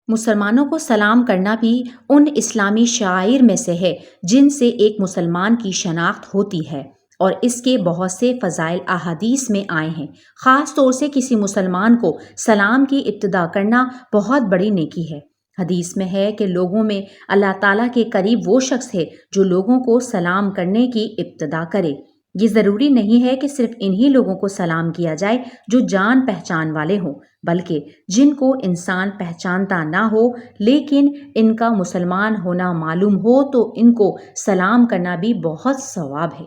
مسلمانوں کو سلام کرنا بھی ان اسلامی شعائر میں سے ہے جن سے ایک مسلمان کی شناخت ہوتی ہے، اور اس کے بہت سے فضائل احادیث میں آئے ہیں۔ خاص طور سے کسی مسلمان کو سلام کی ابتدا کرنا بہت بڑی نیکی ہے۔ حدیث میں ہے کہ لوگوں میں اللہ تعالیٰ کے قریب وہ شخص ہے جو لوگوں کو سلام کرنے کی ابتدا کرے۔ یہ ضروری نہیں ہے کہ صرف انہی لوگوں کو سلام کیا جائے جو جان پہچان والے ہوں، بلکہ جن کو انسان پہچانتا نہ ہو لیکن ان کا مسلمان ہونا معلوم ہو تو ان کو سلام کرنا بھی بہت ثواب ہے۔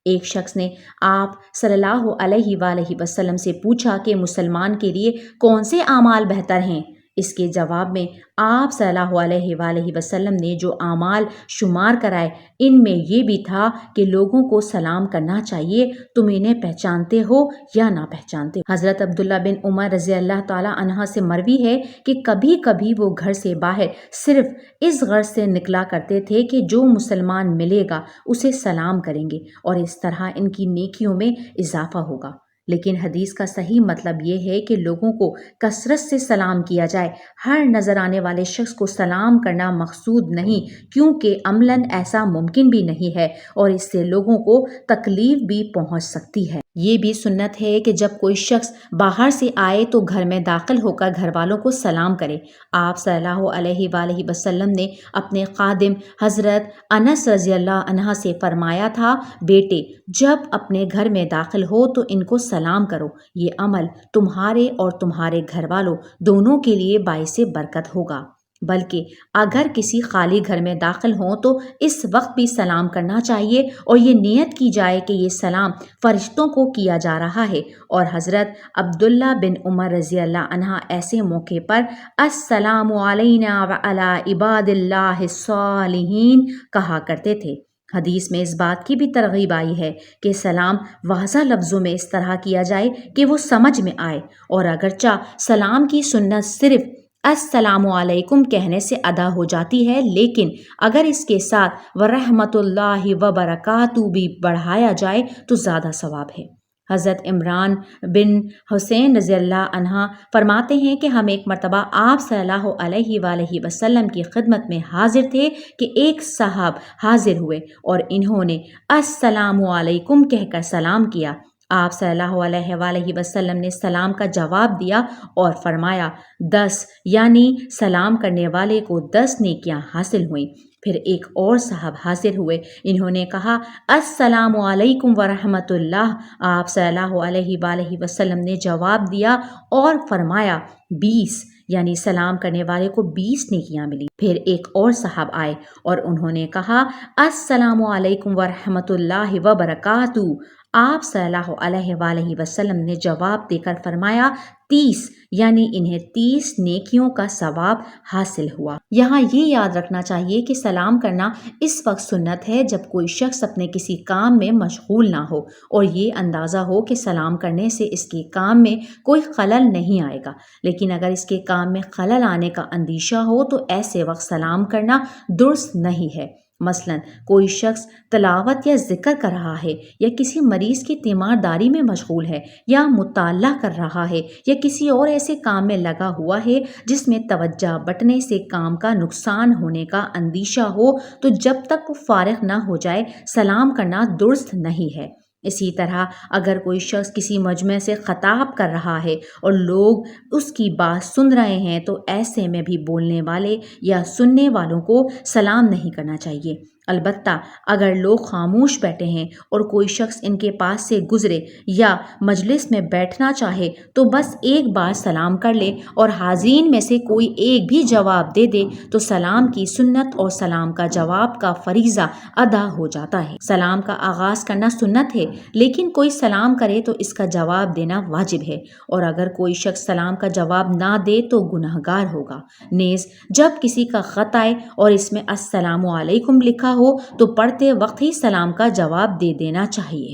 ایک شخص نے آپ صلی اللہ علیہ وآلہ وسلم سے پوچھا کہ مسلمان کے لیے کون سے اعمال بہتر ہیں؟ اس کے جواب میں آپ صلی اللہ علیہ وآلہ وسلم نے جو اعمال شمار کرائے ان میں یہ بھی تھا کہ لوگوں کو سلام کرنا چاہیے، تم انہیں پہچانتے ہو یا نہ پہچانتے ہو۔ حضرت عبداللہ بن عمر رضی اللہ تعالیٰ عنہ سے مروی ہے کہ کبھی کبھی وہ گھر سے باہر صرف اس غرض سے نکلا کرتے تھے کہ جو مسلمان ملے گا اسے سلام کریں گے اور اس طرح ان کی نیکیوں میں اضافہ ہوگا۔ لیکن حدیث کا صحیح مطلب یہ ہے کہ لوگوں کو کثرت سے سلام کیا جائے۔ ہر نظر آنے والے شخص کو سلام کرنا مقصود نہیں، کیونکہ عملاً ایسا ممکن بھی نہیں ہے اور اس سے لوگوں کو تکلیف بھی پہنچ سکتی ہے۔ یہ بھی سنت ہے کہ جب کوئی شخص باہر سے آئے تو گھر میں داخل ہو کر گھر والوں کو سلام کرے۔ آپ صلی اللہ علیہ وآلہ وسلم نے اپنے خادم حضرت انس رضی اللہ عنہ سے فرمایا تھا، بیٹے جب اپنے گھر میں داخل ہو تو ان کو سلام کرو، یہ عمل تمہارے اور تمہارے گھر والوں دونوں کے لیے باعث برکت ہوگا۔ بلکہ اگر کسی خالی گھر میں داخل ہوں تو اس وقت بھی سلام کرنا چاہیے اور یہ نیت کی جائے کہ یہ سلام فرشتوں کو کیا جا رہا ہے، اور حضرت عبداللہ بن عمر رضی اللہ عنہ ایسے موقع پر السلام علینا وعلی عباد اللہ الصالحین کہا کرتے تھے۔ حدیث میں اس بات کی بھی ترغیب آئی ہے کہ سلام واضح لفظوں میں اس طرح کیا جائے کہ وہ سمجھ میں آئے، اور اگرچہ سلام کی سنت صرف السلام علیکم کہنے سے ادا ہو جاتی ہے، لیکن اگر اس کے ساتھ ورحمۃ اللہ وبرکاتہ بھی بڑھایا جائے تو زیادہ ثواب ہے۔ حضرت عمران بن حسین رضی اللہ عنہ فرماتے ہیں کہ ہم ایک مرتبہ آپ صلی اللہ علیہ وآلہ وسلم کی خدمت میں حاضر تھے کہ ایک صاحب حاضر ہوئے اور انہوں نے السلام علیکم کہہ کر سلام کیا۔ آپ صلی اللہ علیہ وآلہ وسلم نے سلام کا جواب دیا اور فرمایا 10، یعنی سلام کرنے والے کو 10 نیکیاں حاصل ہوئیں۔ پھر ایک اور صاحب حاضر ہوئے، انہوں نے کہا السلام علیکم ورحمۃ اللہ۔ آپ صلی اللہ علیہ وآلہ وسلم نے جواب دیا اور فرمایا 20، یعنی سلام کرنے والے کو 20 نیکیاں ملی۔ پھر ایک اور صاحب آئے اور انہوں نے کہا السلام علیکم ورحمۃ اللہ وبرکاتہ۔ آپ صلی اللہ علیہ وآلہ وسلم نے جواب دے کر فرمایا 30، یعنی انہیں 30 نیکیوں کا ثواب حاصل ہوا۔ یہاں یہ یاد رکھنا چاہیے کہ سلام کرنا اس وقت سنت ہے جب کوئی شخص اپنے کسی کام میں مشغول نہ ہو اور یہ اندازہ ہو کہ سلام کرنے سے اس کے کام میں کوئی خلل نہیں آئے گا۔ لیکن اگر اس کے کام میں خلل آنے کا اندیشہ ہو تو ایسے وقت سلام کرنا درست نہیں ہے۔ مثلاً کوئی شخص تلاوت یا ذکر کر رہا ہے، یا کسی مریض کی تیمارداری میں مشغول ہے، یا مطالعہ کر رہا ہے، یا کسی اور ایسے کام میں لگا ہوا ہے جس میں توجہ بٹنے سے کام کا نقصان ہونے کا اندیشہ ہو، تو جب تک وہ فارغ نہ ہو جائے سلام کرنا درست نہیں ہے۔ اسی طرح اگر کوئی شخص کسی مجمع سے خطاب کر رہا ہے اور لوگ اس کی بات سن رہے ہیں تو ایسے میں بھی بولنے والے یا سننے والوں کو سلام نہیں کرنا چاہیے۔ البتہ اگر لوگ خاموش بیٹھے ہیں اور کوئی شخص ان کے پاس سے گزرے یا مجلس میں بیٹھنا چاہے تو بس ایک بار سلام کر لے اور حاضرین میں سے کوئی ایک بھی جواب دے دے تو سلام کی سنت اور سلام کا جواب کا فریضہ ادا ہو جاتا ہے۔ سلام کا آغاز کرنا سنت ہے، لیکن کوئی سلام کرے تو اس کا جواب دینا واجب ہے، اور اگر کوئی شخص سلام کا جواب نہ دے تو گنہگار ہوگا۔ نیز جب کسی کا خط آئے اور اس میں السلام علیکم لکھا ہو تو پڑھتے وقت ہی سلام کا جواب دے دینا چاہیے۔